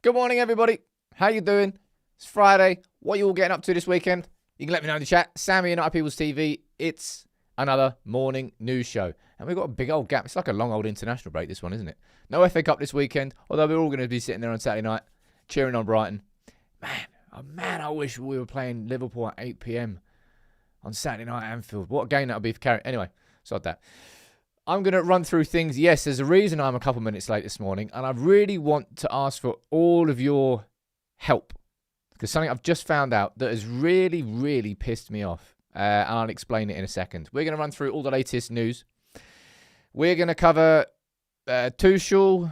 Good morning, everybody. How you doing? It's Friday. What are you all getting up to this weekend? You can let me know in the chat. Sammy, United People's TV. It's another morning news show. And we've got a big old gap. It's like a long old international break, this one, isn't it? No FA Cup this weekend, although we're all going to be sitting there on Saturday night cheering on Brighton. Man, I wish we were playing Liverpool at 8 p.m. on Saturday night at Anfield. What a game that would be for Carrick. Anyway, sod that. I'm going to run through things. Yes, there's a reason I'm a couple minutes late this morning, and I really want to ask for all of your help, because something I've just found out that has really, really pissed me off, and I'll explain it in a second. We're going to run through all the latest news. We're going to cover Tuchel,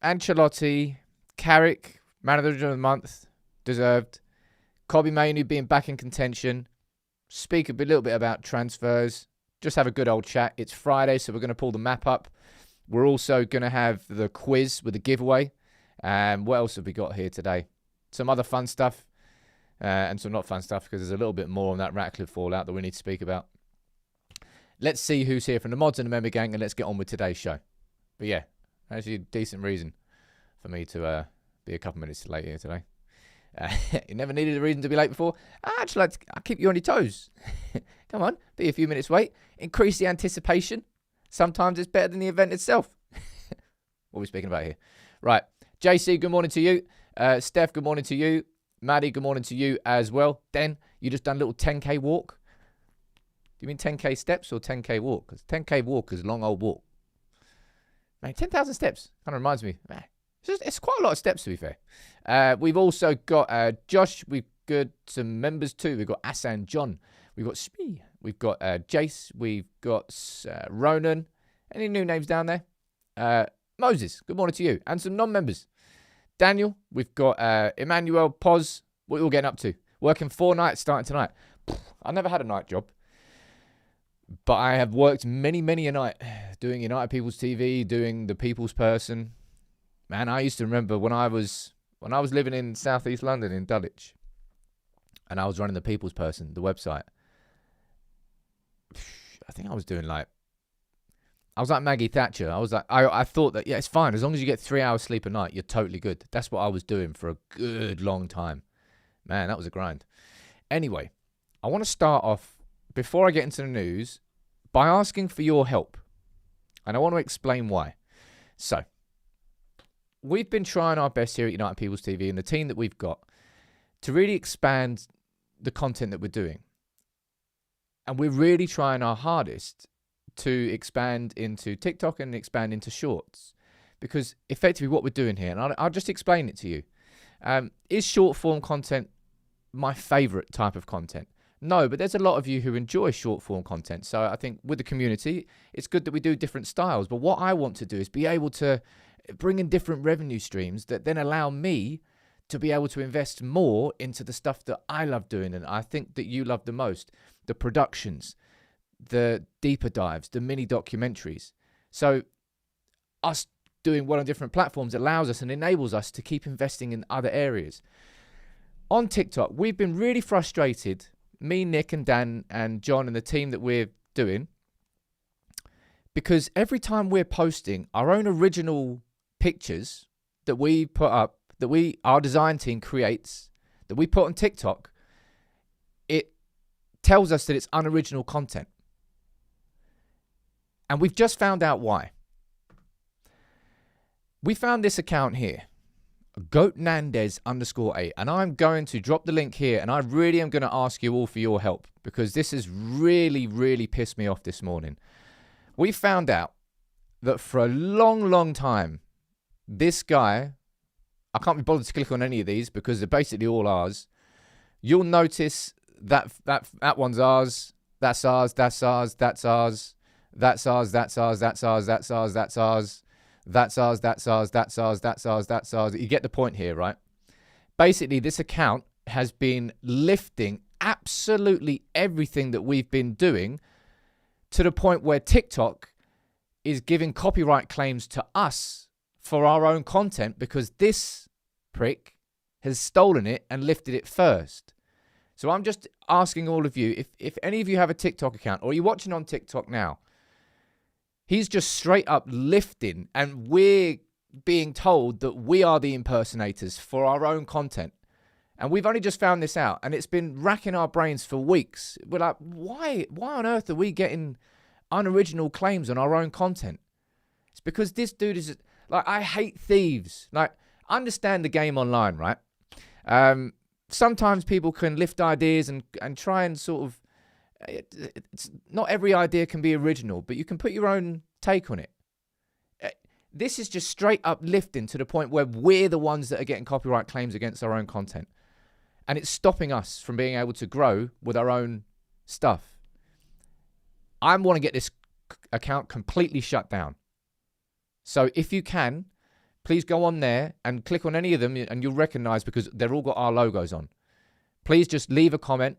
Ancelotti, Carrick, Manager of the Month, deserved, Mainoo being back in contention, speak a little bit about transfers, just have a good old chat. It's Friday, so we're going to pull the map up. We're also going to have the quiz with the giveaway. What else have we got here today? Some other fun stuff and some not fun stuff, because there's a little bit more on that Rattler fallout that we need to speak about. Let's see who's here from the mods and the member gang, and let's get on with today's show. But yeah, actually a decent reason for me to be a couple minutes late here today. You never needed a reason to be late before. Actually, I'll keep you on your toes. Come on, be a few minutes late. Increase the anticipation. Sometimes it's better than the event itself. What are we speaking about here? Right. JC, good morning to you. Steph, good morning to you. Maddie, good morning to you as well. Den, you just done a little 10K walk. Do you mean 10K steps or 10K walk? Because 10K walk is a long old walk. Man, 10,000 steps. Kind of reminds me. Man, it's quite a lot of steps, to be fair. We've also got Josh. We've got some members too. We've got Asan, John. We've got Spee. We've got Jace. We've got Ronan. Any new names down there? Moses, good morning to you. And some non-members. Daniel. We've got Emmanuel, Poz. What are you all getting up to? Working 4 nights starting tonight. I never had a night job. But I have worked many, many a night doing United People's TV, doing the People's Person. Man, I used to remember when I was living in South East London in Dulwich, and I was running the People's Person, the website. I think I was like Maggie Thatcher. I thought that, yeah, it's fine. As long as you get 3 hours sleep a night, you're totally good. That's what I was doing for a good long time. Man, that was a grind. Anyway, I want to start off, before I get into the news, by asking for your help. And I want to explain why. So, we've been trying our best here at United People's TV and the team that we've got to really expand the content that we're doing. And we're really trying our hardest to expand into TikTok and expand into Shorts. Because effectively what we're doing here, and I'll just explain it to you. Is short form content my favourite type of content? No, but there's a lot of you who enjoy short form content. So I think with the community, it's good that we do different styles. But what I want to do is be able to bring in different revenue streams that then allow me to be able to invest more into the stuff that I love doing and I think that you love the most. The productions, the deeper dives, the mini documentaries. So us doing one on different platforms allows us and enables us to keep investing in other areas. On TikTok, we've been really frustrated, me, Nick and Dan and John and the team that we're doing, because every time we're posting our own original pictures that we put up, that our design team creates, that we put on TikTok, it tells us that it's unoriginal content. And we've just found out why. We found this account here, GoatNandez_8, and I'm going to drop the link here, and I really am going to ask you all for your help, because this has really, really pissed me off this morning. We found out that for a long, long time, this guy, I can't be bothered to click on any of these because they're basically all ours. You'll notice that one's ours, that's ours, that's ours, that's ours, that's ours, that's ours, that's ours, that's ours, that's ours, that's ours, that's ours, that's ours, that's ours, that's ours. You get the point here, right? Basically, this account has been lifting absolutely everything that we've been doing to the point where TikTok is giving copyright claims to us for our own content because this prick has stolen it and lifted it first. So I'm just asking all of you, if any of you have a TikTok account or you're watching on TikTok now, he's just straight up lifting and we're being told that we are the impersonators for our own content. And we've only just found this out, and it's been racking our brains for weeks. We're like, why on earth are we getting unoriginal claims on our own content? It's because this dude is, like, I hate thieves. Like, understand the game online, right? Sometimes people can lift ideas and try and sort of, it's not every idea can be original, but you can put your own take on it. This is just straight up lifting to the point where we're the ones that are getting copyright claims against our own content. And it's stopping us from being able to grow with our own stuff. I want to get this account completely shut down. So if you can, please go on there and click on any of them, and you'll recognize, because they've all got our logos on. Please just leave a comment,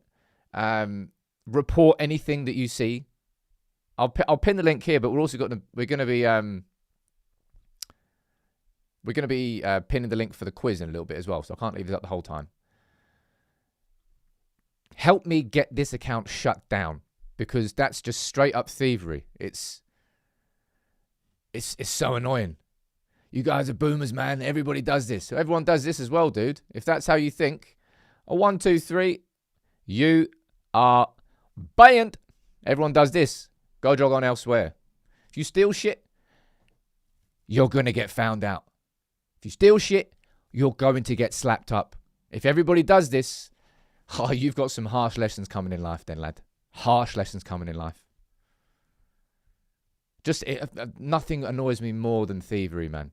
report anything that you see. I'll pin the link here, but we're going to be pinning the link for the quiz in a little bit as well, so I can't leave this up the whole time. Help me get this account shut down, because that's just straight up thievery. It's so annoying. You guys are boomers, man. Everybody does this. Everyone does this as well, dude. If that's how you think, a 1, 2, 3, you are banned. Everyone does this. Go jog on elsewhere. If you steal shit, you're going to get found out. If you steal shit, you're going to get slapped up. If everybody does this, oh, you've got some harsh lessons coming in life then, lad. Harsh lessons coming in life. Nothing annoys me more than thievery, man.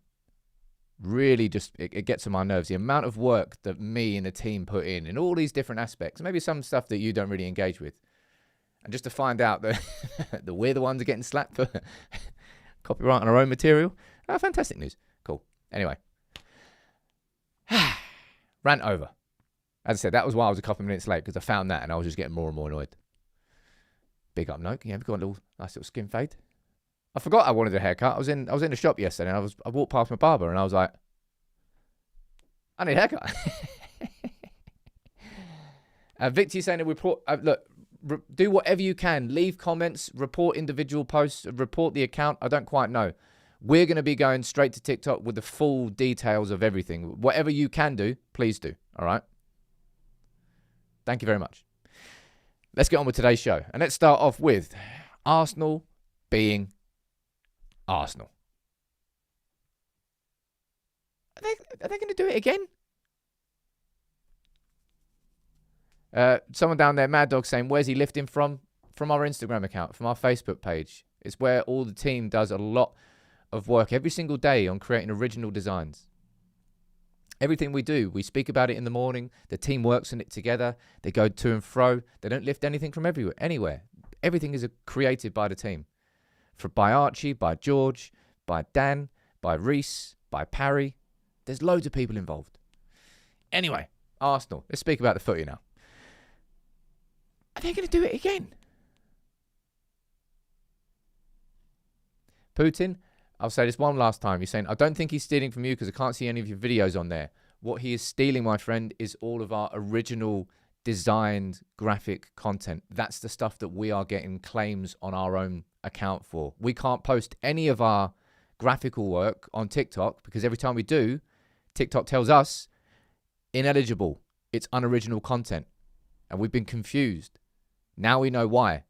Really just, it gets on my nerves. The amount of work that me and the team put in all these different aspects. Maybe some stuff that you don't really engage with. And just to find out that, that we're the ones getting slapped for copyright on our own material. Oh, fantastic news. Cool. Anyway. Rant over. As I said, that was why I was a couple of minutes late, because I found that and I was just getting more and more annoyed. Big up, Noke. Yeah, we've got a nice little skin fade. I forgot I wanted a haircut. I was in the shop yesterday, and I walked past my barber, and I was like, I need a haircut. Victor saying that do whatever you can. Leave comments, report individual posts, report the account. I don't quite know. We're going to be going straight to TikTok with the full details of everything. Whatever you can do, please do. All right? Thank you very much. Let's get on with today's show. And let's start off with Arsenal being Arsenal. Are they going to do it again? Someone down there, Mad Dog, saying, where's he lifting from? From our Instagram account, from our Facebook page. It's where all the team does a lot of work every single day on creating original designs. Everything we do, we speak about it in the morning. The team works on it together. They go to and fro. They don't lift anything from anywhere. Everything is created by the team. By Archie, by George, by Dan, by Reese, by Parry. There's loads of people involved. Anyway, Arsenal. Let's speak about the footy now. Are they going to do it again? Putin, I'll say this one last time. You're saying, I don't think he's stealing from you because I can't see any of your videos on there. What he is stealing, my friend, is all of our original designed graphic content. That's the stuff that we are getting claims on our own account for. We can't post any of our graphical work on TikTok because every time we do, TikTok tells us ineligible. It's unoriginal content. And we've been confused. Now we know why.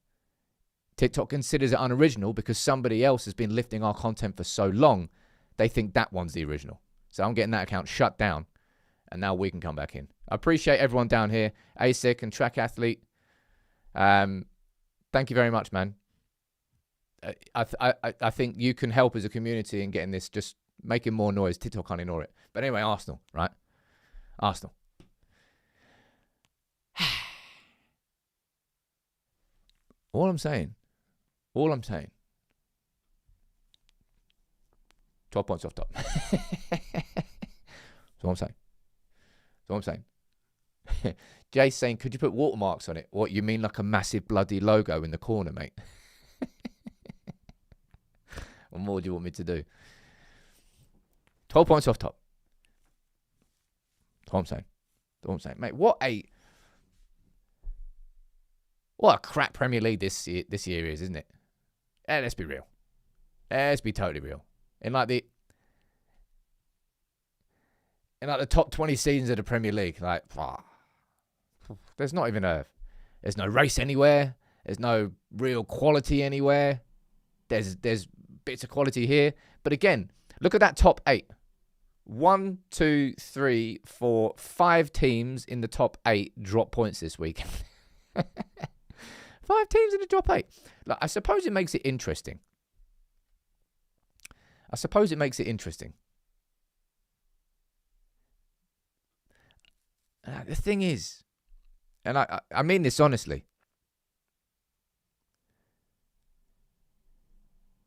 TikTok considers it unoriginal because somebody else has been lifting our content for so long, they think that one's the original. So I'm getting that account shut down, and now we can come back in. I appreciate everyone down here, ASIC and Track Athlete. Thank you very much, man. I think you can help as a community in getting this, just making more noise. TikTok can't ignore it. But anyway, Arsenal, right? Arsenal. All I'm saying, 12 points off top. That's what I'm saying. Jay's saying, could you put watermarks on it? What, you mean like a massive bloody logo in the corner, mate? What more do you want me to do? 12 points off top. That's what I'm saying. Mate, what a crap Premier League this year is, isn't it? Let's be real. Let's be totally real. In like in like the top 20 seasons of the Premier League. Like, there's not even there's no race anywhere. There's no real quality anywhere. There's bits of quality here. But again, look at that top 8. 1, 2, 3, 4, 5 teams in the top 8 drop points this week. 5 teams in the top 8. Look, I suppose it makes it interesting. The thing is, and I mean this honestly,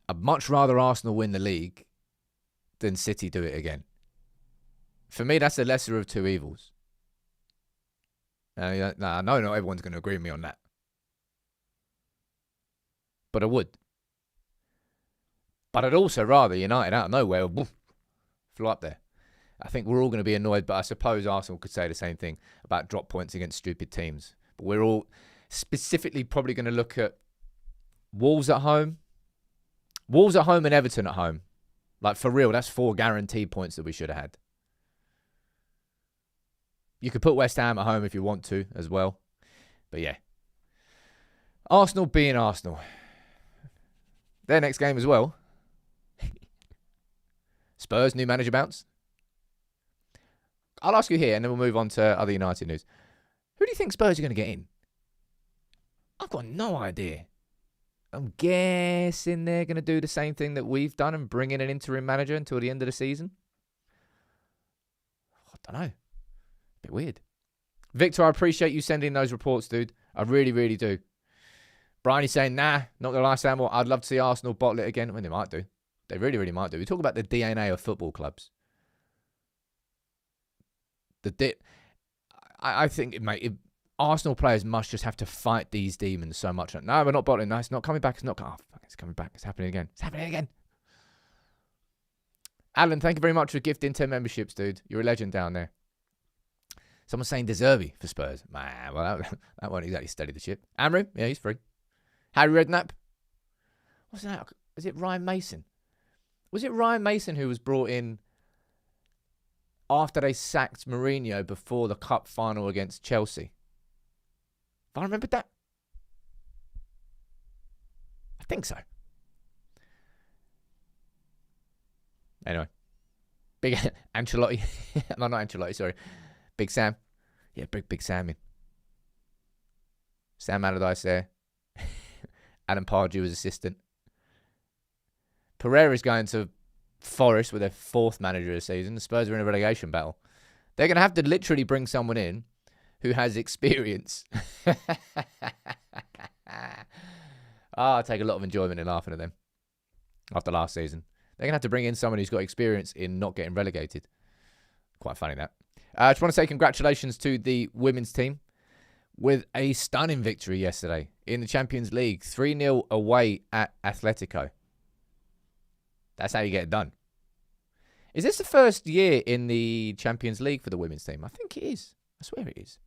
I'd much rather Arsenal win the league than City do it again. For me, that's the lesser of two evils. I know not everyone's going to agree with me on that. But I would. But I'd also rather United out of nowhere fly up there. I think we're all going to be annoyed, but I suppose Arsenal could say the same thing about drop points against stupid teams. But we're all specifically probably going to look at Wolves at home. Wolves at home and Everton at home. Like, for real, that's 4 guaranteed points that we should have had. You could put West Ham at home if you want to as well. But yeah. Arsenal being Arsenal. Their next game as well. Spurs, new manager bounce. I'll ask you here and then we'll move on to other United news. Who do you think Spurs are going to get in? I've got no idea. I'm guessing they're going to do the same thing that we've done and bring in an interim manager until the end of the season. I don't know. Bit weird. Victor, I appreciate you sending those reports, dude. I really, really do. Bryony's saying, nah, not going to lie, Samuel. I'd love to see Arsenal bottle it again. I mean, they might do. They really, really might do. We talk about the DNA of football clubs. I think, mate, Arsenal players must just have to fight these demons so much. No, we're not bottling. No, it's not coming back. It's not. Oh, fuck, it's coming back. It's happening again. It's happening again. Alan, thank you very much for gifting 10 memberships, dude. You're a legend down there. Someone's saying Deserby for Spurs. Man, well, that won't exactly steady the ship. Amru, yeah, he's free. Harry Redknapp. What's that? Is it Ryan Mason? Was it Ryan Mason who was brought in after they sacked Mourinho before the cup final against Chelsea? If I remember that. I think so. Anyway. Big Ancelotti. No, not Ancelotti, sorry. Big Sam. Yeah, big Sam in. Sam Allardyce there. Adam Pardew as assistant. Pereira's going to Forest with their 4th manager of the season. The Spurs are in a relegation battle. They're going to have to literally bring someone in who has experience. I take a lot of enjoyment in laughing at them after last season. They're going to have to bring in someone who's got experience in not getting relegated. Quite funny, that. I just want to say congratulations to the women's team with a stunning victory yesterday in the Champions League. 3-0 away at Atletico. That's how you get it done. Is this the first year in the Champions League for the women's team? I think it is. I swear it is.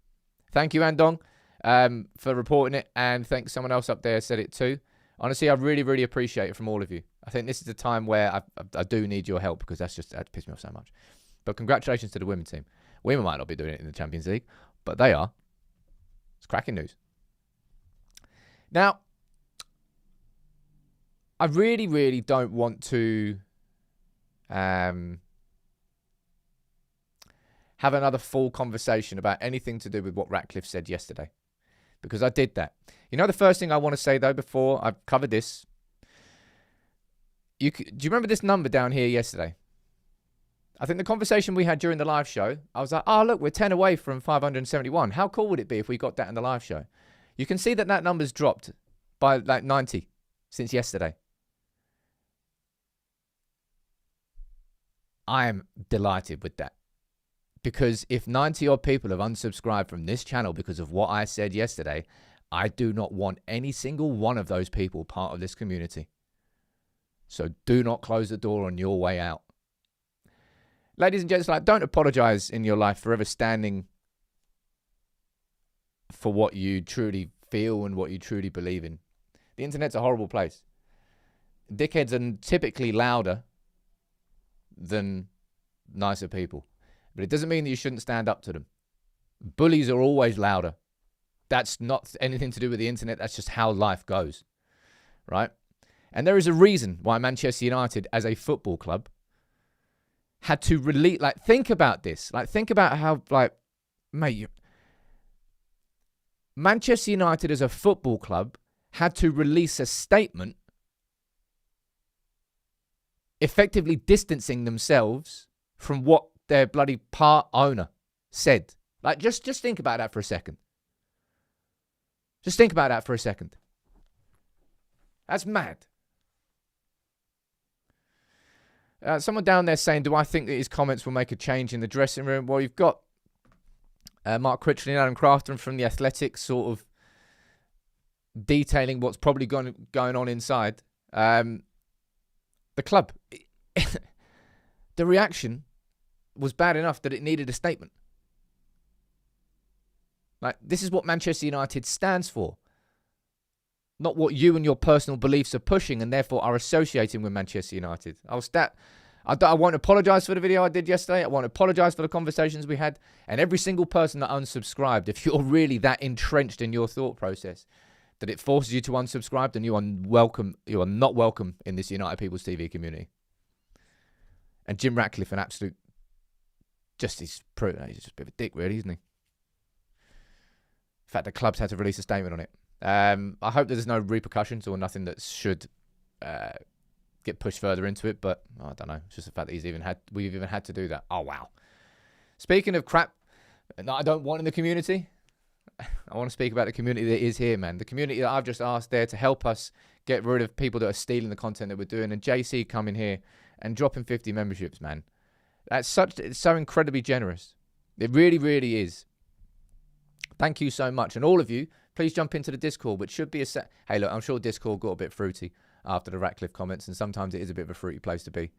Thank you, Andong, for reporting it. And thanks, someone else up there said it too. Honestly, I really, really appreciate it from all of you. I think this is the time where I do need your help because that pissed me off so much. But congratulations to the women's team. Women might not be doing it in the Champions League, but they are. It's cracking news. Now, I really, really don't want to have another full conversation about anything to do with what Ratcliffe said yesterday, because I did that. You know, the first thing I want to say, though, before I've covered this, do you remember this number down here yesterday? I think the conversation we had during the live show, I was like, oh, look, we're 10 away from 571. How cool would it be if we got that in the live show? You can see that number's dropped by like 90 since yesterday. I am delighted with that. Because if 90 odd people have unsubscribed from this channel because of what I said yesterday, I do not want any single one of those people part of this community. So do not close the door on your way out. Ladies and gents, don't apologize in your life for ever standing for what you truly feel and what you truly believe in. The internet's a horrible place. Dickheads are typically louder than nicer people. But it doesn't mean that you shouldn't stand up to them. Bullies are always louder. That's not anything to do with the internet. That's just how life goes, right? And there is a reason why Manchester United, as a football club, had to release... Like, think about this. Like, think about how, like, mate, Manchester United, as a football club, had to release a statement effectively distancing themselves from what their bloody part owner said. Like, just think about that for a second. Just think about that for a second. That's mad. Someone down there saying, do I think that his comments will make a change in the dressing room? Well, you've got Mark Critchley and Adam Crafton from The Athletic sort of detailing what's probably going on inside. The club, the reaction was bad enough that it needed a statement. Like, this is what Manchester United stands for. Not what you and your personal beliefs are pushing and therefore are associating with Manchester United. I won't apologise for the video I did yesterday. I won't apologise for the conversations we had. And every single person that unsubscribed, if you're really that entrenched in your thought process that it forces you to unsubscribe, then you are not welcome in this United People's TV community. And Jim Ratcliffe, an absolute... he's just a bit of a dick, really, isn't he? In fact, the club's had to release a statement on it. I hope there's no repercussions or nothing that should get pushed further into it, but I don't know. It's just the fact that we've even had to do that. Oh, wow. Speaking of crap that I don't want in the community, I want to speak about the community that is here, man. The community that I've just asked there to help us get rid of people that are stealing the content that we're doing, and JC coming here and dropping 50 memberships, man. It's so incredibly generous. It really, really is. Thank you so much. And all of you, please jump into the Discord, which should be a set. Hey, look, I'm sure Discord got a bit fruity after the Ratcliffe comments, and sometimes it is a bit of a fruity place to be.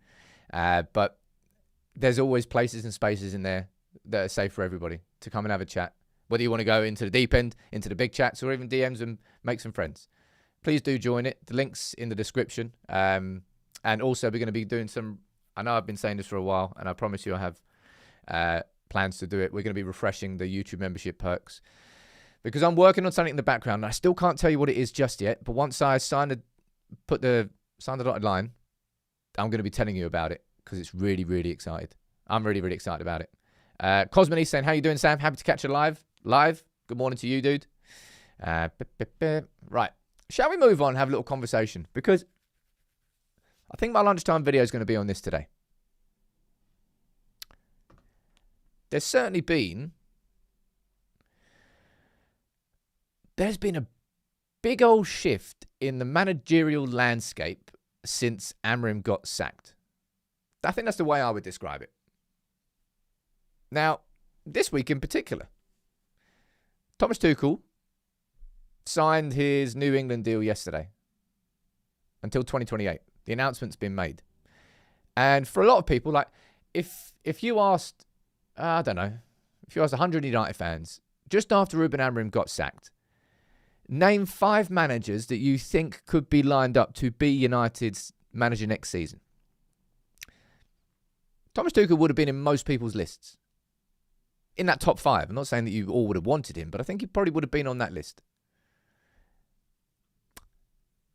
But there's always places and spaces in there that are safe for everybody to come and have a chat. Whether you want to go into the deep end, into the big chats, or even DMs and make some friends. Please do join it. The link's in the description. And also, we're going to be doing some... I know I've been saying this for a while, and I promise you I have plans to do it. We're going to be refreshing the YouTube membership perks. Because I'm working on something in the background, and I still can't tell you what it is just yet. But once I sign the dotted line, I'm going to be telling you about it, because it's really, really excited. I'm really, really excited about it. Cosmony saying, how you doing, Sam? Happy to catch you live. Good morning to you, dude. Right. Shall we move on and have a little conversation? Because I think my lunchtime video is going to be on this today. There's been a big old shift in the managerial landscape since Amrim got sacked. I think that's the way I would describe it. Now, this week in particular, Thomas Tuchel signed his New England deal yesterday until 2028. The announcement's been made. And for a lot of people, like, if you asked, I don't know, if you asked 100 United fans, just after Ruben Amorim got sacked, name 5 managers that you think could be lined up to be United's manager next season. Thomas Tuchel would have been in most people's lists. In that top 5. I'm not saying that you all would have wanted him, but I think he probably would have been on that list.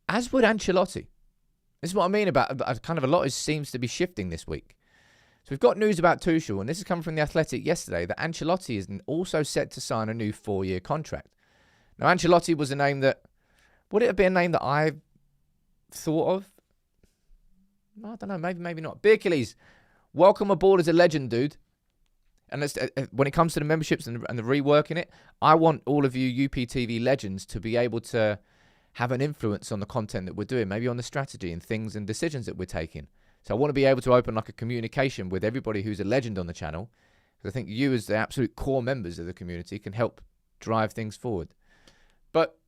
As would Ancelotti. This is what I mean about kind of a lot seems to be shifting this week. So we've got news about Tuchel, and this is coming from The Athletic yesterday, that Ancelotti is also set to sign a new 4-year contract. Now, Ancelotti was a name that... Would it have been a name that I thought of? I don't know, maybe not. Birkeles, welcome aboard as a legend, dude. And when it comes to the memberships and the reworking it, I want all of you UPTV legends to be able to have an influence on the content that we're doing, maybe on the strategy and things and decisions that we're taking. So I want to be able to open like a communication with everybody who's a legend on the channel, because I think you as the absolute core members of the community can help drive things forward. But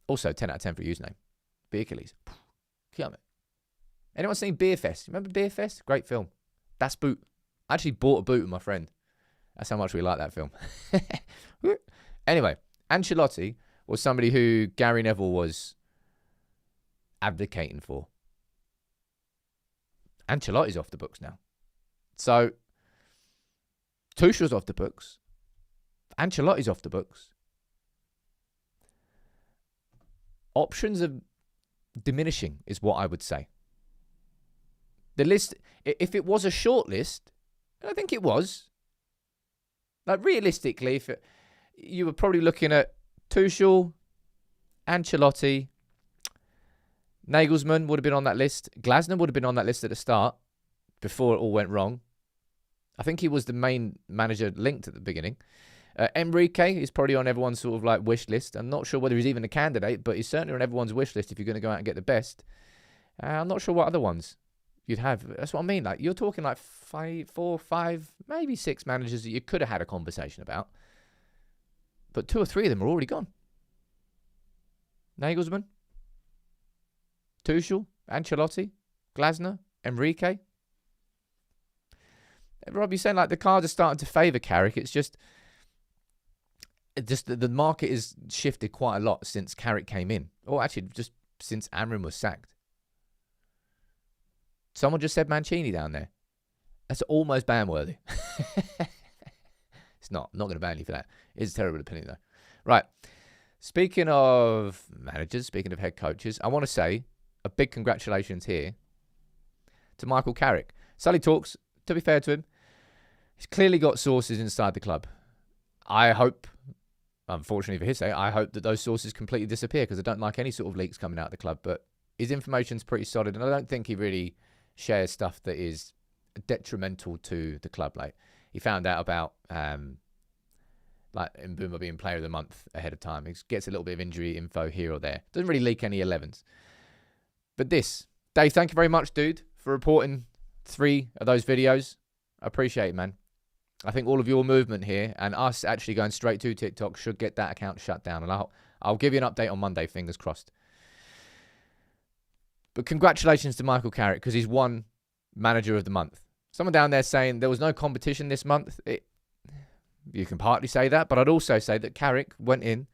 also 10 out of 10 for a username. Birkeles. Anyone seen Beer Fest? Remember Beer Fest? Great film. Das Boot. I actually bought a boot with my friend. That's how much we like that film. Anyway, Ancelotti was somebody who Gary Neville was advocating for. Ancelotti's off the books now. So Tuchel's off the books. Ancelotti's off the books. Options are diminishing, is what I would say. The list, if it was a short list, I think it was. Like, realistically, you were probably looking at Tuchel, Ancelotti, Nagelsmann would have been on that list. Glasner would have been on that list at the start before it all went wrong. I think he was the main manager linked at the beginning. Enrique is probably on everyone's sort of like wish list. I'm not sure whether he's even a candidate, but he's certainly on everyone's wish list if you're going to go out and get the best. I'm not sure what other ones you'd have. That's what I mean. Like, you're talking like 4, 5, maybe 6 managers that you could have had a conversation about. But 2 or 3 of them are already gone. Nagelsmann, Tuchel, Ancelotti, Glasner, Enrique. Rob, you're saying like the cards are starting to favour Carrick. It's just the market has shifted quite a lot since Carrick came in. Or actually, just since Amrin was sacked. Someone just said Mancini down there. That's almost ban-worthy. It's not. I'm not going to ban you for that. It's a terrible opinion, though. Right. Speaking of managers, speaking of head coaches, I want to say a big congratulations here to Michael Carrick. Sully talks, to be fair to him, he's clearly got sources inside the club. I hope, unfortunately for his sake, I hope that those sources completely disappear because I don't like any sort of leaks coming out of the club. But his information's pretty solid, and I don't think he really shares stuff that is detrimental to the club. Like, he found out about like Mbuma being player of the month ahead of time. He gets a little bit of injury info here or there. Doesn't really leak any 11s. But this, Dave, thank you very much, dude, for reporting 3 of those videos. I appreciate it, man. I think all of your movement here and us actually going straight to TikTok should get that account shut down. And I'll give you an update on Monday, fingers crossed. But congratulations to Michael Carrick because he's won Manager of the Month. Someone down there saying there was no competition this month. You can partly say that, but I'd also say that Carrick went in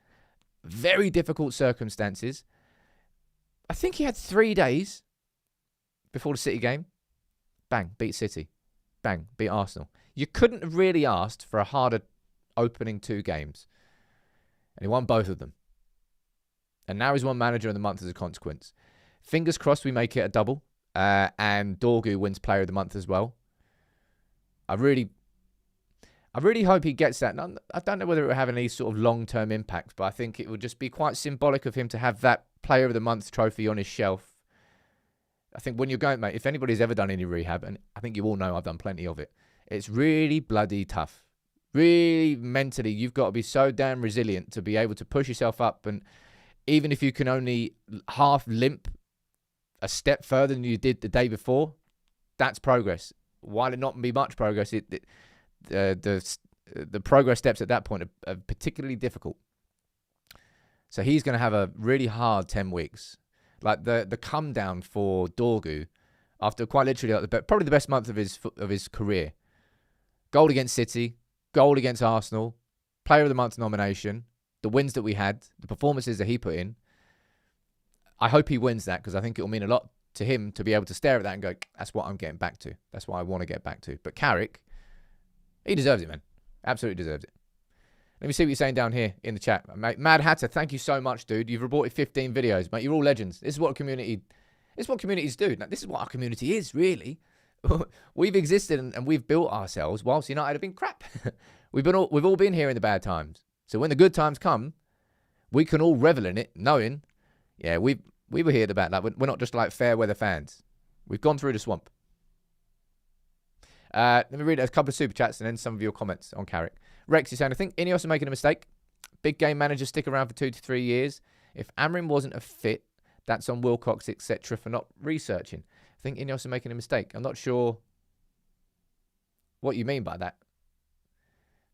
very difficult circumstances. I think he had 3 days before the City game. Bang, beat City. Bang, beat Arsenal. You couldn't have really asked for a harder opening 2 games. And he won both of them. And now he's won Manager of the Month as a consequence. Fingers crossed we make it a double. And Dorgu wins Player of the Month as well. I really hope he gets that. I don't know whether it will have any sort of long-term impact, but I think it would just be quite symbolic of him to have that Player of the Month trophy on his shelf. I think when you're going, mate, if anybody's ever done any rehab, and I think you all know I've done plenty of it, it's really bloody tough. Really mentally, you've got to be so damn resilient to be able to push yourself up. And even if you can only half limp a step further than you did the day before, that's progress. While it not be much progress, the progress steps at that point are particularly difficult. So he's going to have a really hard 10 weeks. Like the come down for Dorgu after quite literally like probably the best month of his career. Goal against City, goal against Arsenal, Player of the Month nomination, the wins that we had, the performances that he put in. I hope he wins that because I think it will mean a lot to him to be able to stare at that and go, that's what I'm getting back to. That's what I want to get back to. But Carrick, he deserves it, man. Absolutely deserves it. Let me see what you're saying down here in the chat. Mate, Mad Hatter, thank you so much, dude. You've reported 15 videos. Mate, you're all legends. This is what communities do. Now, this is what our community is, really. We've existed and we've built ourselves whilst United have been crap. We've all been here in the bad times. So when the good times come, we can all revel in it, knowing, yeah, we were here at the bad. Like, we're not just like fair weather fans. We've gone through the swamp. Let me read a couple of super chats and then some of your comments on Carrick. Rex is saying, I think Ineos are making a mistake. Big game managers stick around for 2 to 3 years. If Amrin wasn't a fit, that's on Wilcox, etc. for not researching. I think Ineos are making a mistake. I'm not sure what you mean by that.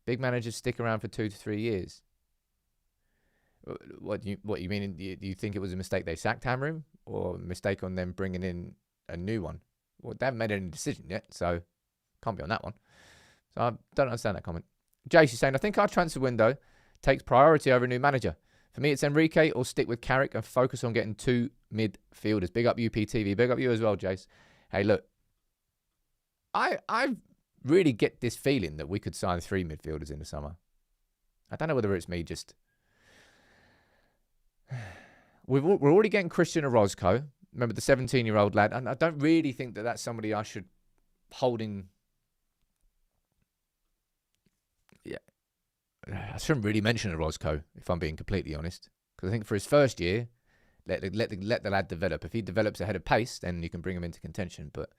Big managers stick around for 2 to 3 years. What do you mean? Do you think it was a mistake they sacked Amrin, or a mistake on them bringing in a new one? Well, they haven't made any decision yet, so can't be on that one. So I don't understand that comment. Jace is saying, I think our transfer window takes priority over a new manager. For me, it's Enrique or stick with Carrick and focus on getting 2 midfielders. Big up UPTV. Big up you as well, Jace. Hey, look, I really get this feeling that we could sign 3 midfielders in the summer. I don't know whether it's me just... We're already getting Christian Orozco. Remember the 17-year-old lad? And I don't really think that that's somebody I should hold in... Yeah. I shouldn't really mention Orozco, if I'm being completely honest. Because I think for his first year, let the lad develop. If he develops ahead of pace, then you can bring him into contention. But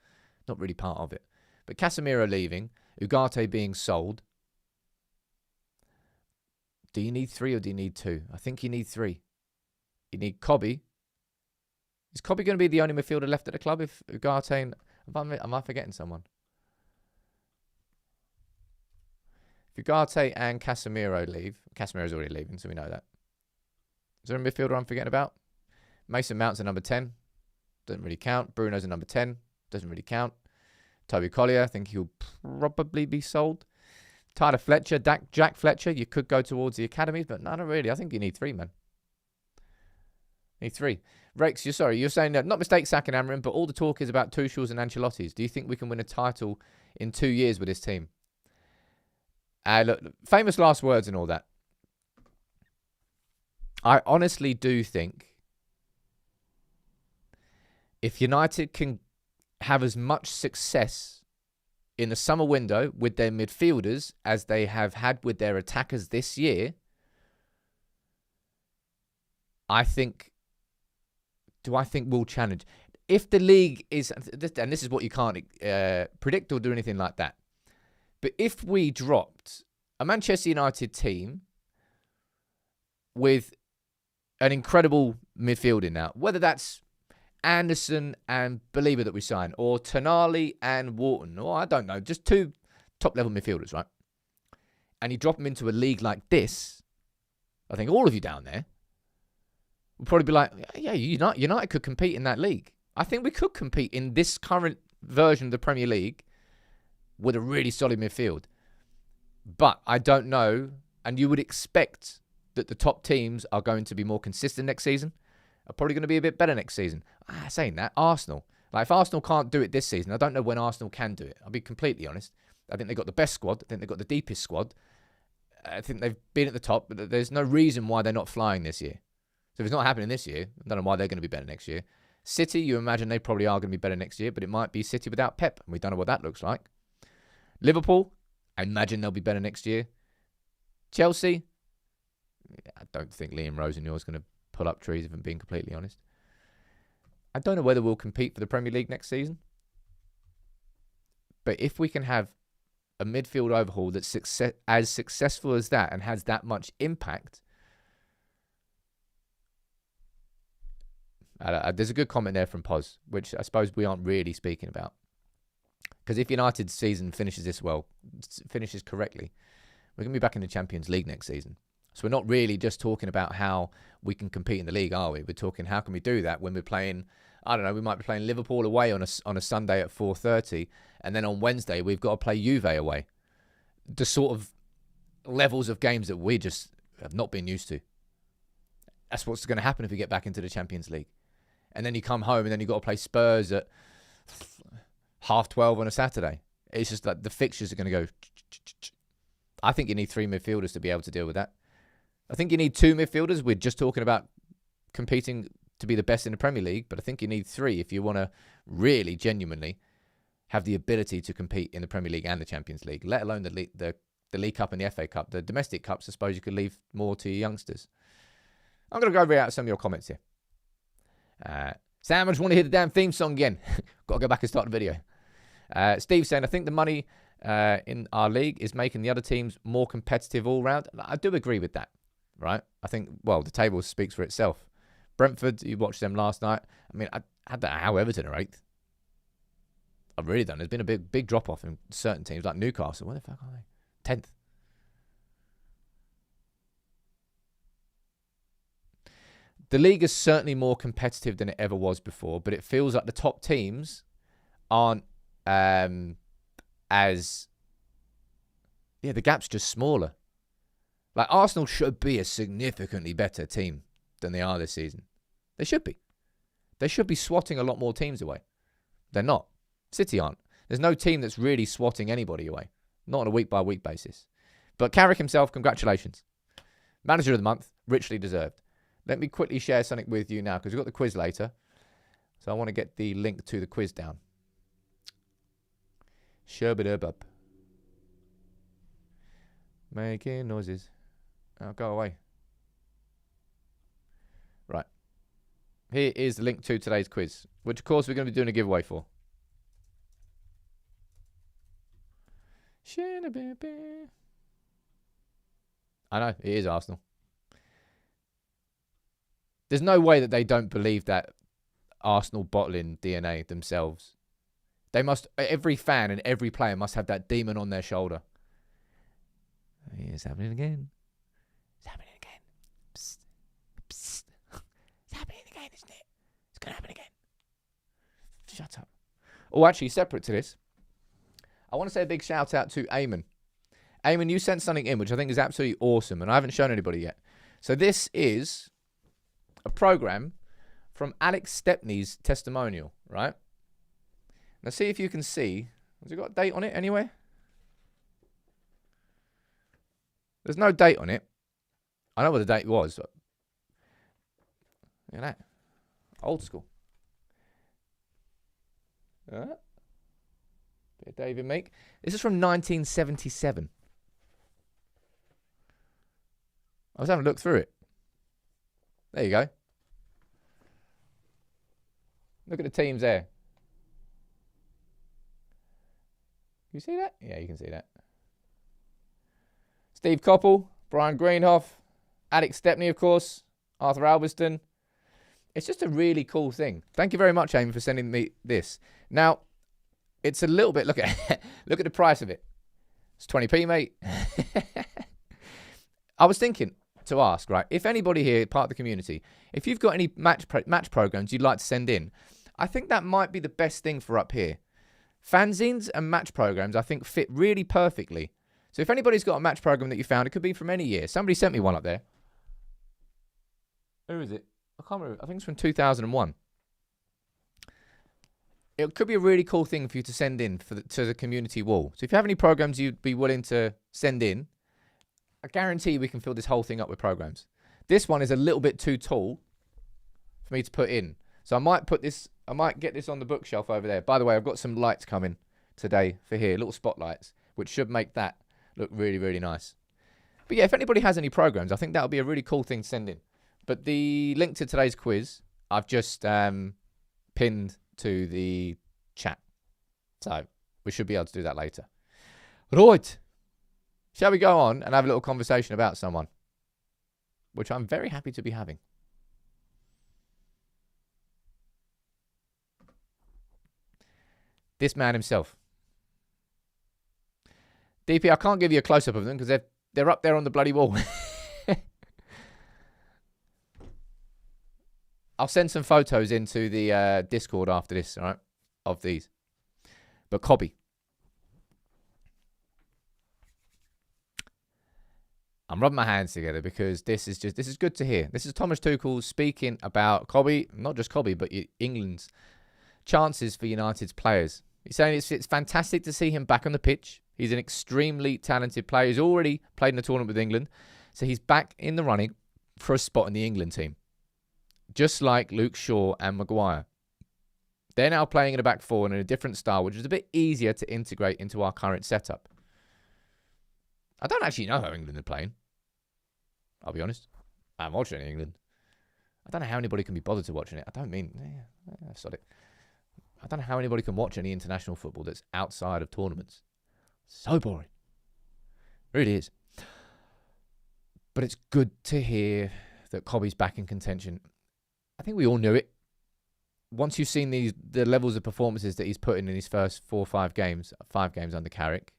not really part of it. But Casemiro leaving, Ugarte being sold. Do you need 3 or do you need 2? I think you need 3. You need Cobby. Is Cobby going to be the only midfielder left at the club if Ugarte and... Am I forgetting someone? If Ugarte and Casemiro leave... Casemiro's already leaving, so we know that. Is there a midfielder I'm forgetting about? Mason Mount's a number 10. Doesn't really count. Bruno's a number 10. Doesn't really count. Toby Collier, I think he'll probably be sold. Tyler Fletcher, Jack Fletcher, you could go towards the academies, but not really. I think you need 3, man. You need 3. Rex, you're saying that, not mistake sacking Amarim, but all the talk is about Tuchel's and Ancelotti's. Do you think we can win a title in 2 years with this team? Look, famous last words and all that. I honestly do think if United can have as much success in the summer window with their midfielders as they have had with their attackers this year, I think we'll challenge. If the league is, and this is what you can't predict or do anything like that, but if we dropped a Manchester United team with an incredible midfielding now, whether that's Anderson and Belieber that we signed, or Tonali and Wharton, or I don't know, just 2 top-level midfielders, right? And you drop them into a league like this, I think all of you down there would probably be like, yeah, United could compete in that league. I think we could compete in this current version of the Premier League with a really solid midfield. But I don't know, and you would expect that the top teams are going to be more consistent next season, are probably going to be a bit better next season. Saying that, Arsenal. Like, if Arsenal can't do it this season, I don't know when Arsenal can do it. I'll be completely honest. I think they've got the best squad. I think they've got the deepest squad. I think they've been at the top, but there's no reason why they're not flying this year. So if it's not happening this year, I don't know why they're going to be better next year. City, you imagine they probably are going to be better next year, but it might be City without Pep, and we don't know what that looks like. Liverpool, I imagine they'll be better next year. Chelsea, I don't think Liam Rosenhill's going to pull up trees, if I'm being completely honest. I don't know whether we'll compete for the Premier League next season. But if we can have a midfield overhaul that's as successful as that and has that much impact... there's a good comment there from Poz, which I suppose we aren't really speaking about. Because if United's season finishes correctly, we're going to be back in the Champions League next season. So we're not really just talking about how we can compete in the league, are we? We're talking how can we do that when we're playing, I don't know, we might be playing Liverpool away on a Sunday at 4:30, and then on Wednesday we've got to play Juve away. The sort of levels of games that we just have not been used to. That's what's going to happen if we get back into the Champions League. And then you come home and then you've got to play Spurs at 12:30 on a Saturday. It's just like the fixtures are going to go... I think you need 3 midfielders to be able to deal with that. I think you need 2 midfielders. We're just talking about competing to be the best in the Premier League, but I think you need 3 if you want to really, genuinely have the ability to compete in the Premier League and the Champions League, let alone the League Cup and the FA Cup. The domestic cups, I suppose you could leave more to your youngsters. I'm going to go read out some of your comments here. Sam, I just want to hear the damn theme song again. Got to go back and start the video. Steve saying, I think the money in our league is making the other teams more competitive all round. I do agree with that, right? I think, well, the table speaks for itself. Brentford, you watched them last night. I mean, I don't know how Everton are 8th. I really don't. There's been a big drop-off in certain teams, like Newcastle. Where the fuck are they? 10th. The league is certainly more competitive than it ever was before, but it feels like the top teams aren't as... Yeah, the gap's just smaller. Like, Arsenal should be a significantly better team than they are this season. They should be. They should be swatting a lot more teams away. They're not. City aren't. There's no team that's really swatting anybody away. Not on a week-by-week basis. But Carrick himself, congratulations. Manager of the month, richly deserved. Let me quickly share something with you now, because we've got the quiz later. So I want to get the link to the quiz down. Sherbidubub. Making noises. Oh, go away. Right. Here is the link to today's quiz, which, of course, we're going to be doing a giveaway for. I know, it is Arsenal. There's no way that they don't believe that Arsenal bottling DNA themselves. They must, every fan and every player must have that demon on their shoulder. It's happening again. It's happening again. Psst. Psst. It's happening again, isn't it? It's going to happen again. Shut up. Oh, actually, separate to this, I want to say a big shout out to Eamon. Eamon, you sent something in, which I think is absolutely awesome, and I haven't shown anybody yet. So this is a program from Alex Stepney's testimonial, right? Now see if you can see. Has it got a date on it anywhere? There's no date on it. I know what the date was. Look at that. Old school. Bit of David Meek. This is from 1977. I was having a look through it. There you go. Look at the teams there. You see that? Yeah, you can see that. Steve Coppell, Brian Greenhoff, Alex Stepney, of course, Arthur Albiston. It's just a really cool thing. Thank you very much, Amy, for sending me this. Now, it's a little bit, look at look at the price of it. It's 20p, mate. I was thinking to ask, right, if anybody here, part of the community, if you've got any match programs you'd like to send in, I think that might be the best thing for up here. Fanzines and match programs, I think, fit really perfectly. So if anybody's got a match program that you found, it could be from any year. Somebody sent me one up there. Who is it? I can't remember. I think it's from 2001. It could be a really cool thing for you to send in to the community wall. So if you have any programs you'd be willing to send in, I guarantee we can fill this whole thing up with programs. This one is a little bit too tall for me to put in. So I might get this on the bookshelf over there. By the way, I've got some lights coming today for here, little spotlights, which should make that look really, really nice. But yeah, if anybody has any programs, I think that would be a really cool thing to send in. But the link to today's quiz, I've just pinned to the chat. So we should be able to do that later. Right. Shall we go on and have a little conversation about someone? Which I'm very happy to be having. This man himself. DP, I can't give you a close-up of them because they're up there on the bloody wall. I'll send some photos into the Discord after this, all right, of these. But Cobby. I'm rubbing my hands together because this is good to hear. This is Thomas Tuchel speaking about Cobby, not just Cobby, but England's chances for United's players. He's saying it's fantastic to see him back on the pitch. He's an extremely talented player. He's already played in the tournament with England. So he's back in the running for a spot in the England team. Just like Luke Shaw and Maguire. They're now playing in a back four and in a different style, which is a bit easier to integrate into our current setup. I don't actually know how England are playing. I'll be honest. I haven't watched any England. I don't know how anybody can be bothered to watching it. I don't mean... I've said it. I don't know how anybody can watch any international football that's outside of tournaments. So boring. It really is. But it's good to hear that Cobby's back in contention. I think we all knew it. Once you've seen the levels of performances that he's put in his first 4 or 5 games under Carrick,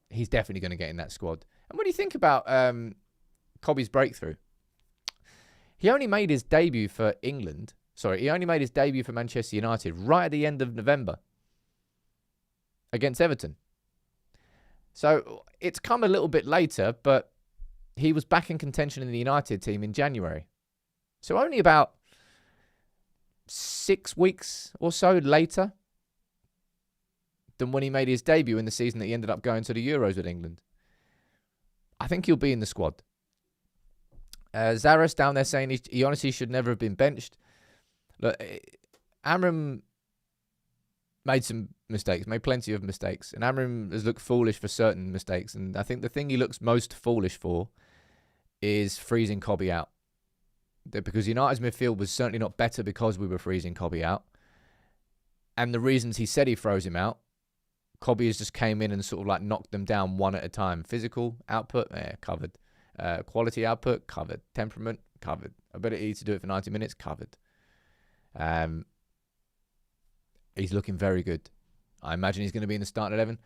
he's definitely going to get in that squad. And what do you think about Cobby's breakthrough? He only made his debut for England. Sorry, he only made his debut for Manchester United right at the end of November against Everton. So it's come a little bit later, but he was back in contention in the United team in January. So only about 6 weeks or so later than when he made his debut in the season that he ended up going to the Euros with England. I think he'll be in the squad. Zaras down there saying he honestly should never have been benched. Look, Amram made some mistakes, made plenty of mistakes. And Amram has looked foolish for certain mistakes. And I think the thing he looks most foolish for is freezing Cobby out. Because United's midfield was certainly not better because we were freezing Cobby out. And the reasons he said he froze him out, Cobby has just came in and sort of like knocked them down one at a time. Physical output, covered. Quality output, covered. Temperament, covered. Ability to do it for 90 minutes, covered. He's looking very good. I imagine he's going to be in the starting 11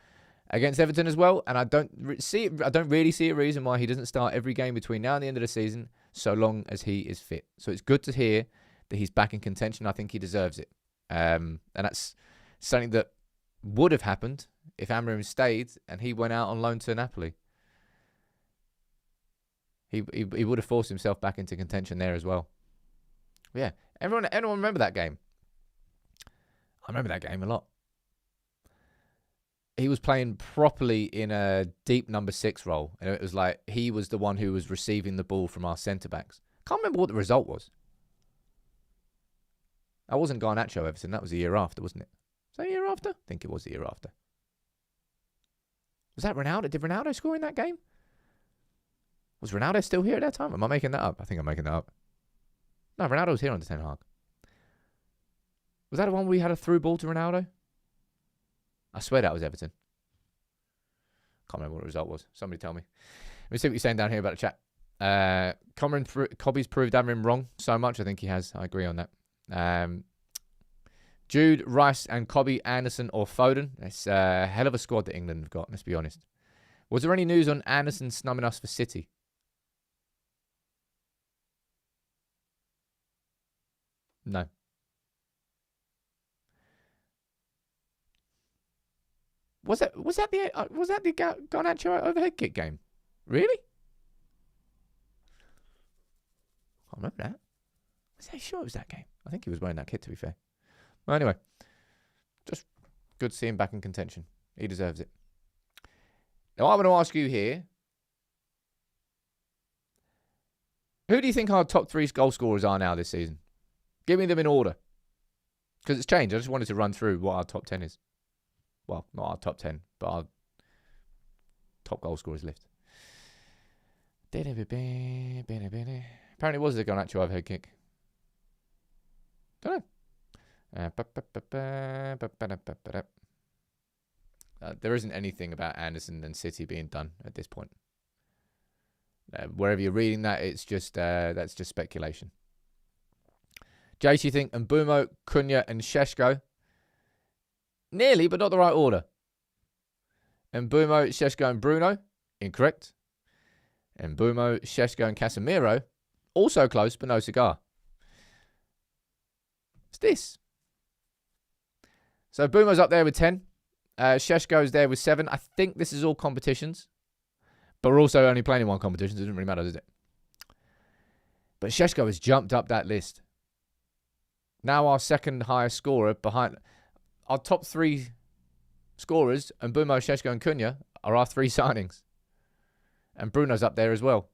against Everton as well. And I don't really see a reason why he doesn't start every game between now and the end of the season, so long as he is fit. So it's good to hear that he's back in contention. I think he deserves it. And that's something that would have happened if Amram stayed and he went out on loan to Napoli. He would have forced himself back into contention there as well. Yeah, everyone remember that game? I remember that game a lot. He was playing properly in a deep number 6 role. And it was like he was the one who was receiving the ball from our centre-backs. Can't remember what the result was. That wasn't Garnacho Everton. That was the year after, wasn't it? Was that the year after? I think it was the year after. Was that Ronaldo? Did Ronaldo score in that game? Was Ronaldo still here at that time? Am I making that up? I think I'm making that up. No, Ronaldo was here under Ten Hag. Was that the one where we had a through ball to Ronaldo? I swear that was Everton. Can't remember what the result was. Somebody tell me. Let me see what you're saying down here about the chat. Cobby's proved Amram wrong so much. I think he has. I agree on that. Jude, Rice and Cobby, Anderson or Foden. It's a hell of a squad that England have got, let's be honest. Was there any news on Anderson snubbing us for City? No. Was that the Garnacho overhead kick game? Really? I remember that. Was I sure it was that game? I think he was wearing that kit, to be fair. Well, anyway, just good to see him back in contention. He deserves it. Now, I'm going to ask you here, who do you think our top 3 goal scorers are now this season? Give me them in order. Because it's changed. I just wanted to run through what our top 10 is. Well, not our top 10, but our top goal scorers list. Apparently it was the Garnacho overhead kick. Don't know. There isn't anything about Anderson and City being done at this point. Wherever you're reading that, it's just that's just speculation. Jace, you think Mbeumo, Cunha and Šeško? Nearly, but not the right order. Mbeumo, Šeško and Bruno? Incorrect. Mbeumo, Šeško and Casemiro? Also close, but no cigar. What's this? So Mbeumo's up there with 10. Šeško's there with 7. I think this is all competitions. But we're also only playing in one competition, so it doesn't really matter, does it? But Šeško has jumped up that list. Now our second highest scorer behind... Our top 3 scorers, Mbeumo, Šeško and Cunha, are our 3 signings. And Bruno's up there as well.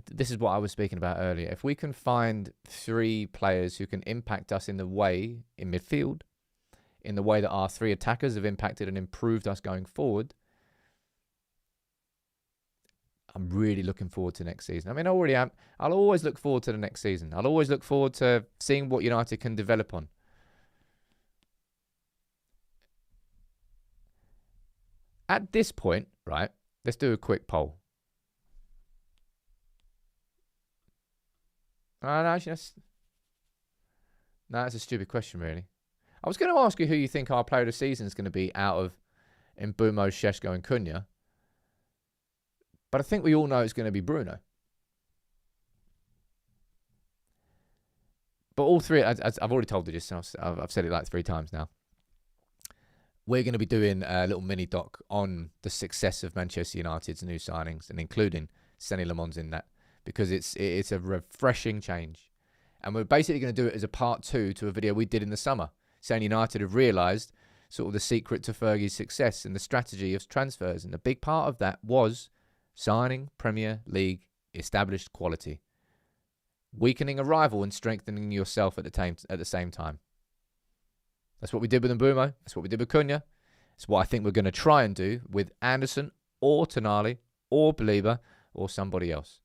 This is what I was speaking about earlier. If we can find 3 players who can impact us in the way, in midfield, in the way that our 3 attackers have impacted and improved us going forward, I'm really looking forward to next season. I mean, I already am. I'll always look forward to the next season. I'll always look forward to seeing what United can develop on. At this point, right, let's do a quick poll. No, actually, that's a stupid question, really. I was going to ask you who you think our player of the season is going to be out of Mbeumo, Šeško and Cunha. But I think we all know it's going to be Bruno. But all 3, as I've already told you this, I've said it like 3 times now. We're going to be doing a little mini doc on the success of Manchester United's new signings and including Senny Lamons in that. because it's a refreshing change. And we're basically going to do it as a part 2 to a video we did in the summer, saying United have realised sort of the secret to Fergie's success and the strategy of transfers. And a big part of that was signing Premier League established quality, weakening a rival and strengthening yourself at the same time. That's what we did with Mbeumo. That's what we did with Cunha. It's what I think we're going to try and do with Anderson or Tonali or Belieber or somebody else.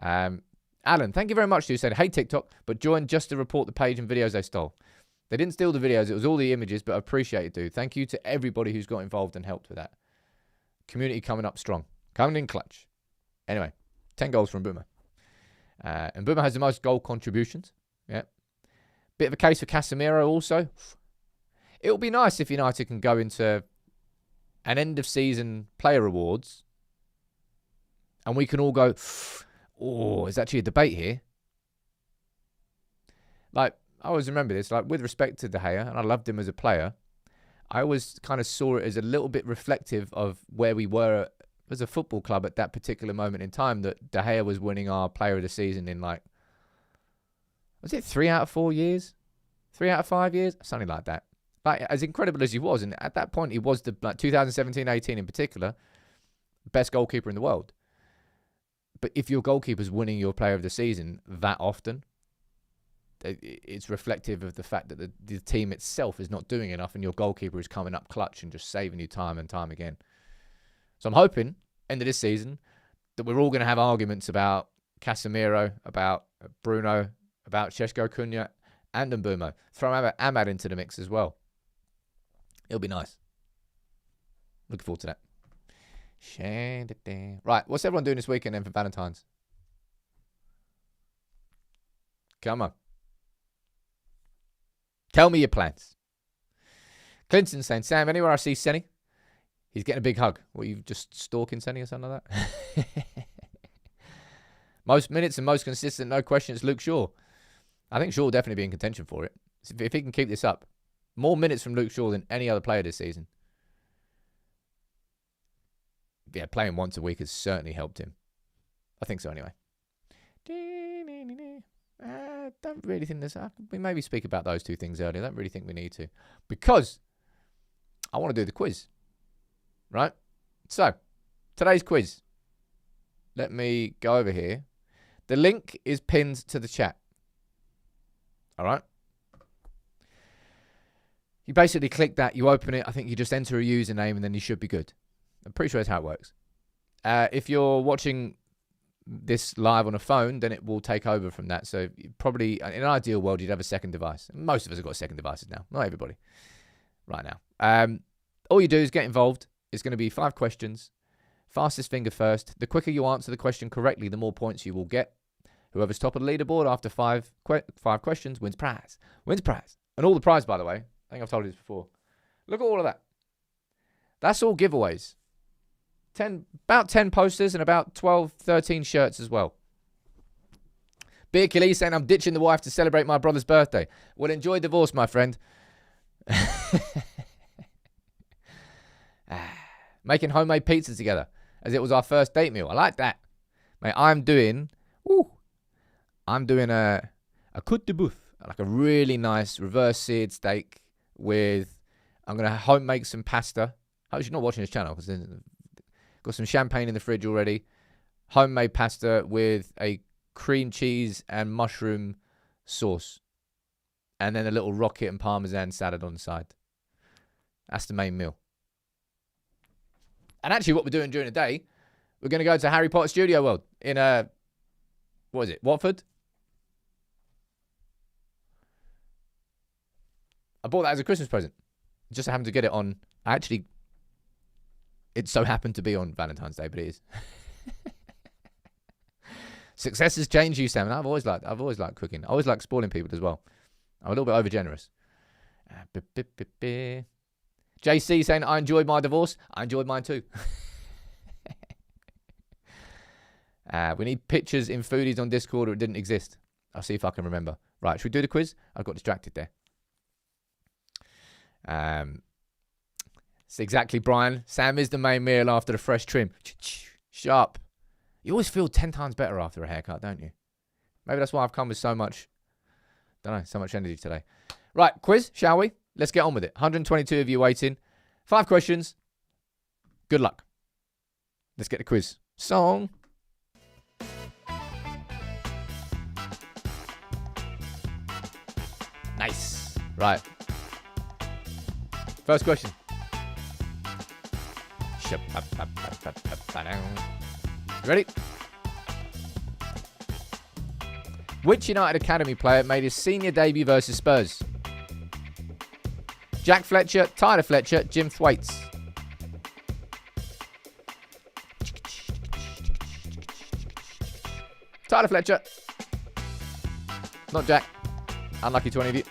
Alan, thank you very much. You said, hey, TikTok, but joined just to report the page and videos they stole. They didn't steal the videos. It was all the images, but I appreciate it, dude. Thank you to everybody who's got involved and helped with that. Community coming up strong. Coming in clutch. Anyway, 10 goals from Mbeumo. And Mbeumo has the most goal contributions. Yeah. Bit of a case for Casemiro also. It will be nice if United can go into an end-of-season player awards and we can all go, oh, there's actually a debate here. Like, I always remember this, like, with respect to De Gea, and I loved him as a player, I always kind of saw it as a little bit reflective of where we were as a football club at that particular moment in time, that De Gea was winning our player of the season in, like, was it 3 out of 4 years? 3 out of 5 years? Something like that. Like, as incredible as he was, and at that point he was the, like, 2017-18 in particular, best goalkeeper in the world. But if your goalkeeper's winning your player of the season that often, it's reflective of the fact that the team itself is not doing enough and your goalkeeper is coming up clutch and just saving you time and time again. So I'm hoping, end of this season, that we're all going to have arguments about Casemiro, about Bruno, about Šeško, Cunha, and Mbeumo. Throw Ahmad into the mix as well. It'll be nice. Looking forward to that. Right, what's everyone doing this weekend then for Valentine's? Come on. Tell me your plans. Clinton saying, Sam, anywhere I see Senny, he's getting a big hug. What, you just stalking Senny or something like that? Most minutes and most consistent, no questions, Luke Shaw. I think Shaw will definitely be in contention for it. If he can keep this up. More minutes from Luke Shaw than any other player this season. Yeah, playing once a week has certainly helped him. I think so anyway. I don't really think there's... We maybe speak about those two things earlier. I don't really think we need to. Because I want to do the quiz. Right? So, today's quiz. Let me go over here. The link is pinned to the chat. All right? You basically click that, you open it. I think you just enter a username and then you should be good. I'm pretty sure that's how it works. If you're watching this live on a phone, then it will take over from that. So probably, in an ideal world, you'd have a second device. Most of us have got second devices now. Not everybody. Right now. All you do is get involved. It's going to be 5 questions. Fastest finger first. The quicker you answer the question correctly, the more points you will get. Whoever's top of the leaderboard after 5 questions wins prize. Wins prize. And all the prize, by the way, I think I've told you this before. Look at all of that. That's all giveaways. About 10 posters and about 12, 13 shirts as well. Beer Killy saying, I'm ditching the wife to celebrate my brother's birthday. Well, enjoy divorce, my friend. Making homemade pizzas together as it was our first date meal. I like that. Mate, I'm doing a côte de boeuf, like a really nice reverse seared steak with, I'm going to home make some pasta. I hope you're not watching this channel because got some champagne in the fridge already. Homemade pasta with a cream cheese and mushroom sauce. And then a little rocket and parmesan salad on the side. That's the main meal. And actually what we're doing during the day, we're going to go to Harry Potter Studio World in, what is it, Watford? I bought that as a Christmas present. Just happened to get it on, actually, it so happened to be on Valentine's Day, but it is. Success has changed you, Sam. And I've always liked cooking. I always like spoiling people as well. I'm a little bit overgenerous. JC saying, I enjoyed my divorce. I enjoyed mine too. We need pictures in foodies on Discord or it didn't exist. I'll see if I can remember. Right, should we do the quiz? I got distracted there. It's exactly, Brian. Sam is the main meal after the fresh trim. Sharp. You always feel 10 times better after a haircut, don't you? Maybe that's why I've come with so much energy today. Right, quiz, shall we? Let's get on with it. 122 of you waiting. 5 questions. Good luck. Let's get the quiz. Song. Nice. Right. First question. Ready? Which United Academy player made his senior debut versus Spurs? Jack Fletcher, Tyler Fletcher, Jim Thwaites. Tyler Fletcher. Not Jack. Unlucky to any of you.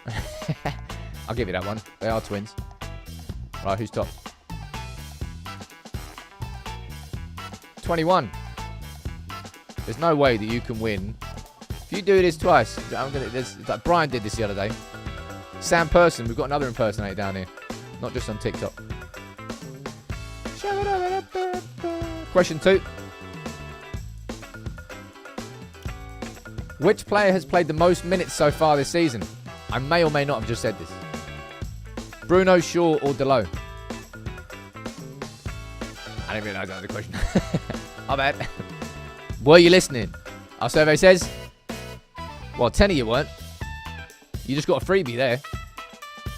I'll give you that one. They are twins. Right, who's top? 21. There's no way that you can win. If you do this twice, like Brian did this the other day. Sam Person, we've got another impersonator down here. Not just on TikTok. Question 2. Which player has played the most minutes so far this season? I may or may not have just said this. Bruno, Shaw, or Delo? I didn't realise that was a question. My bad. Were you listening? Our survey says, well, 10 of you weren't. You just got a freebie there.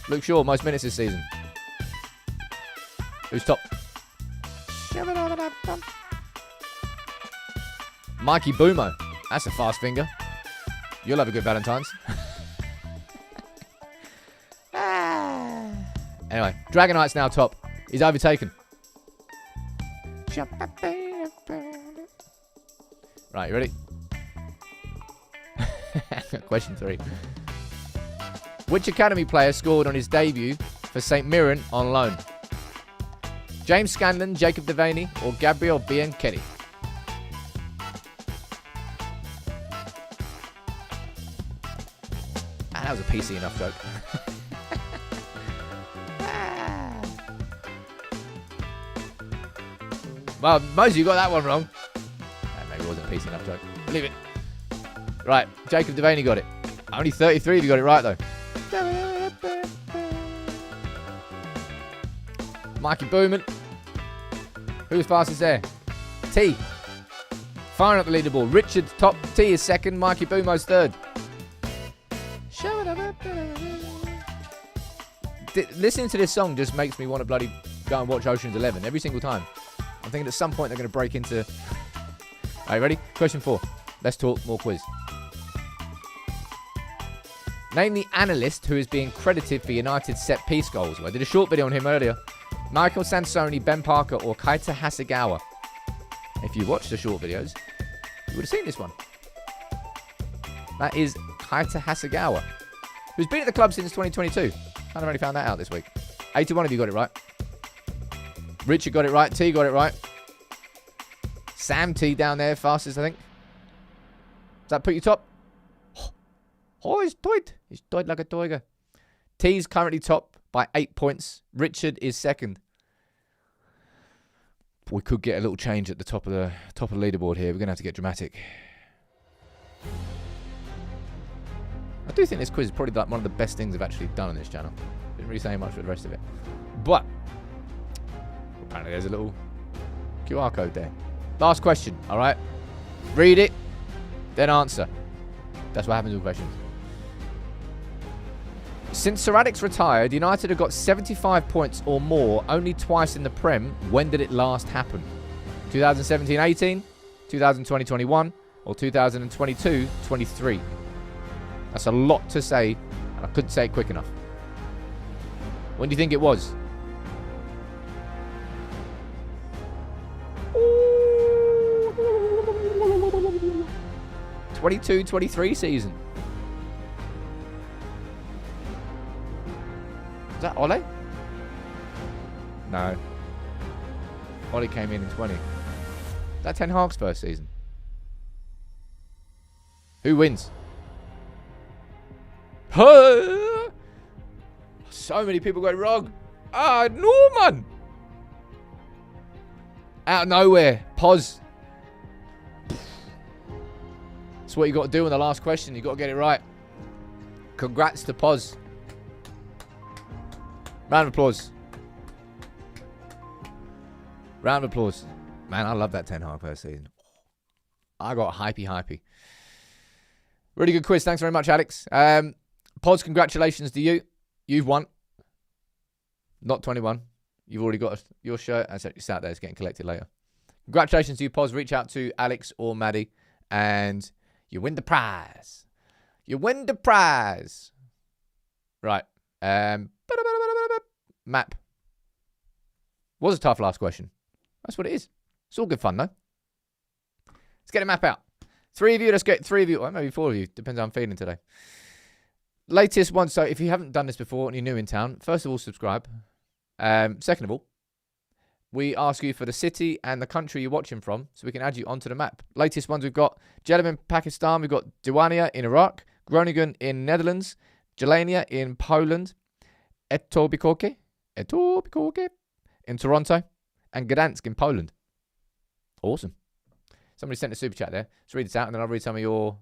Luke Shaw, most minutes this season. Who's top? Mikey Boomo. That's a fast finger. You'll have a good Valentine's. Anyway, Dragonite's now top. He's overtaken. Right, you ready? Question 3. Which academy player scored on his debut for St Mirren on loan? James Scanlon, Jacob Devaney, or Gabriel Bianchetti? That was a PC enough joke. Well, most of you got that one wrong. Maybe it wasn't a PC enough joke. Believe it. Right, Jacob Devaney got it. Only 33 of you got it right, though. Mikey Booman. Who's fastest there? T. Firing up the leaderboard. Richard's top. T is second. Mikey Boomo's third. Listening to this song just makes me want to bloody go and watch Ocean's 11 every single time. I'm thinking at some point they're going to break into... Are you ready? Question 4. Let's talk more quiz. Name the analyst who is being credited for United's set-piece goals. Well, I did a short video on him earlier. Michael Sansoni, Ben Parker, or Keita Hasegawa. If you watched the short videos, you would have seen this one. That is Keita Hasegawa, who's been at the club since 2022. I've only found that out this week. 81 of you got it right. Richard got it right. T got it right. Sam T down there, fastest, I think. Does that put you top? Oh, he's died. He's died like a tiger. T's currently top by 8 points. Richard is second. We could get a little change at the top of the leaderboard here. We're going to have to get dramatic. I do think this quiz is probably like one of the best things I've actually done on this channel. Didn't really say much for the rest of it. But apparently there's a little QR code there. Last question, all right? Read it, then answer. That's what happens with questions. Since Sir Alex retired, United have got 75 points or more only twice in the Prem. When did it last happen? 2017-18, 2020-21, or 2022-23? That's a lot to say, and I couldn't say it quick enough. When do you think it was? 22-23 season. Is that Ole? No. Ole came in 20. Is that Ten Hag's first season? Who wins? So many people got it wrong. Ah, Norman. Out of nowhere. Pause. That's what you got to do in the last question. You got to get it right. Congrats to Poz. Round of applause. Round of applause. Man, I love that 10 Hag first season. I got hypey. Really good quiz. Thanks very much, Alex. Poz, congratulations to you. You've won. Not 21. You've already got your shirt. It's actually sat there. It's getting collected later. Congratulations to you, Poz. Reach out to Alex or Maddie and you win the prize. You win the prize. Right. Map. Was a tough last question. That's what it is. It's all good fun, though. Let's get a map out. 3 of you. Let's get 3 of you. Well, maybe 4 of you. Depends how I'm feeling today. Latest one. So if you haven't done this before and you're new in town, first of all, subscribe. Second of all, we ask you for the city and the country you're watching from so we can add you onto the map. Latest ones we've got Jeddah in Pakistan. We've got Diwania in Iraq. Groningen in Netherlands. Jelania in Poland. Etobicoke in Toronto. And Gdansk in Poland. Awesome. Somebody sent a super chat there. Let's read this out and then I'll read some of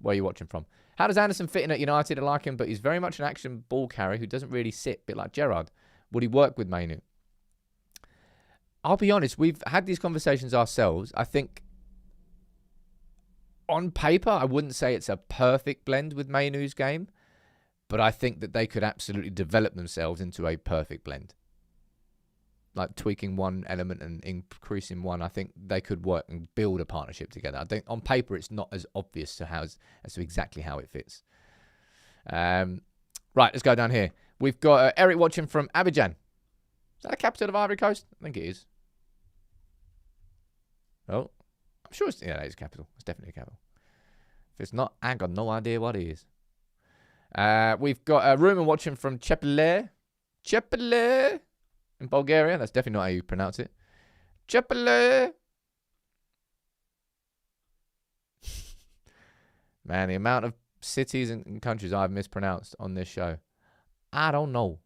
where you're watching from. How does Anderson fit in at United? I like him, but he's very much an action ball carrier who doesn't really sit, a bit like Gerrard. Would he work with Mainoo? I'll be honest, we've had these conversations ourselves. I think on paper, I wouldn't say it's a perfect blend with Mainoo's game, but I think that they could absolutely develop themselves into a perfect blend. Like tweaking one element and increasing one, I think they could work and build a partnership together. I think on paper it's not as obvious as to exactly how it fits. Right, let's go down here. We've got Eric watching from Abidjan. Is that the capital of Ivory Coast? I think it is. Oh, I'm sure it's the capital. It's definitely a capital. If it's not, I ain't got no idea what it is. We've got Rumen watching from Chepele in Bulgaria. That's definitely not how you pronounce it. Chepele. Man, the amount of cities and countries I've mispronounced on this show. I don't know.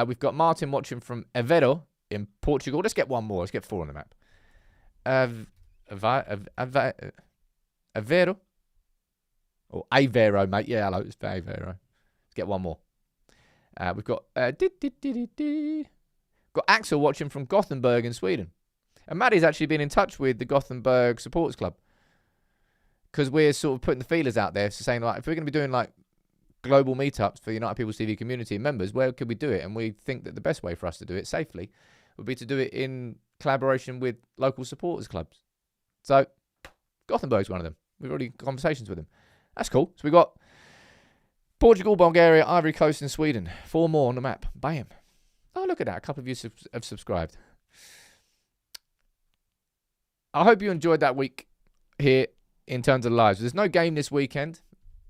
We've got Martin watching from Aveiro in Portugal. Let's get one more. Let's get 4 on the map. Aveiro. Or Aveiro, mate. Yeah, hello. It's Aveiro. Let's get one more. We've got got Axel watching from Gothenburg in Sweden. And Maddie's actually been in touch with the Gothenburg Supporters Club. Because we're sort of putting the feelers out there, so saying, like, if we're going to be doing, like, global meetups for United People's TV community members, where could we do it? And we think that the best way for us to do it safely would be to do it in collaboration with local supporters clubs. So, Gothenburg's one of them. We've already got conversations with them. That's cool. So, we've got Portugal, Bulgaria, Ivory Coast, and Sweden. 4 more on the map. Bam. Oh, look at that. A couple of you have subscribed. I hope you enjoyed that week here in terms of lives. There's no game this weekend.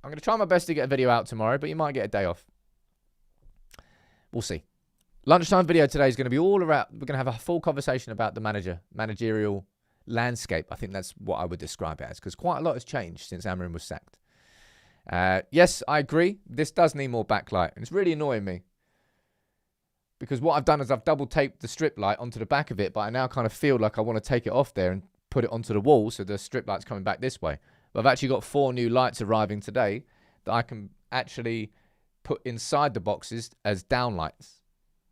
I'm going to try my best to get a video out tomorrow, but you might get a day off. We'll see. Lunchtime video today is going to be all around. We're going to have a full conversation about the managerial landscape. I think that's what I would describe it as, because quite a lot has changed since Amorim was sacked. Yes, I agree. This does need more backlight, and it's really annoying me. Because what I've done is I've double taped the strip light onto the back of it, but I now kind of feel like I want to take it off there and put it onto the wall so the strip light's coming back this way. But I've actually got 4 new lights arriving today that I can actually put inside the boxes as downlights,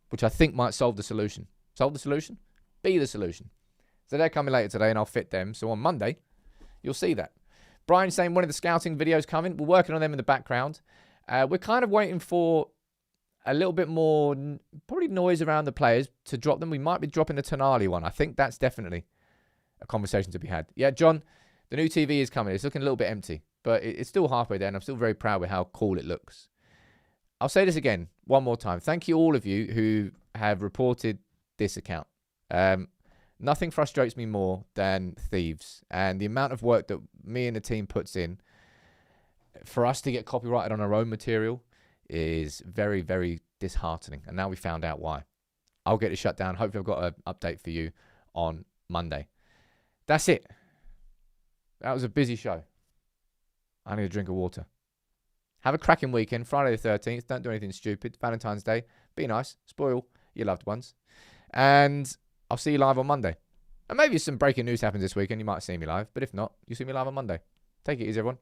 which I think might solve the solution. Solve the solution? Be the solution. So they're coming later today and I'll fit them. So on Monday, you'll see that. Brian's saying one of the scouting videos coming. We're working on them in the background. We're kind of waiting for a little bit more, probably noise around the players to drop them. We might be dropping the Tonali one. I think that's definitely a conversation to be had. Yeah, John, the new TV is coming. It's looking a little bit empty, but it's still halfway there, and I'm still very proud with how cool it looks. I'll say this again, one more time. Thank you all of you who have reported this account. Nothing frustrates me more than thieves, and the amount of work that me and the team puts in for us to get copyrighted on our own material is very, very disheartening. And now we found out why. I'll get it shut down. Hopefully I've got an update for you on Monday. That's it. That was a busy show. I need a drink of water. Have a cracking weekend. Friday the 13th. Don't do anything stupid. Valentine's Day. Be nice. Spoil your loved ones. And I'll see you live on Monday. And maybe some breaking news happens this weekend. You might see me live. But if not, you'll see me live on Monday. Take it easy, everyone.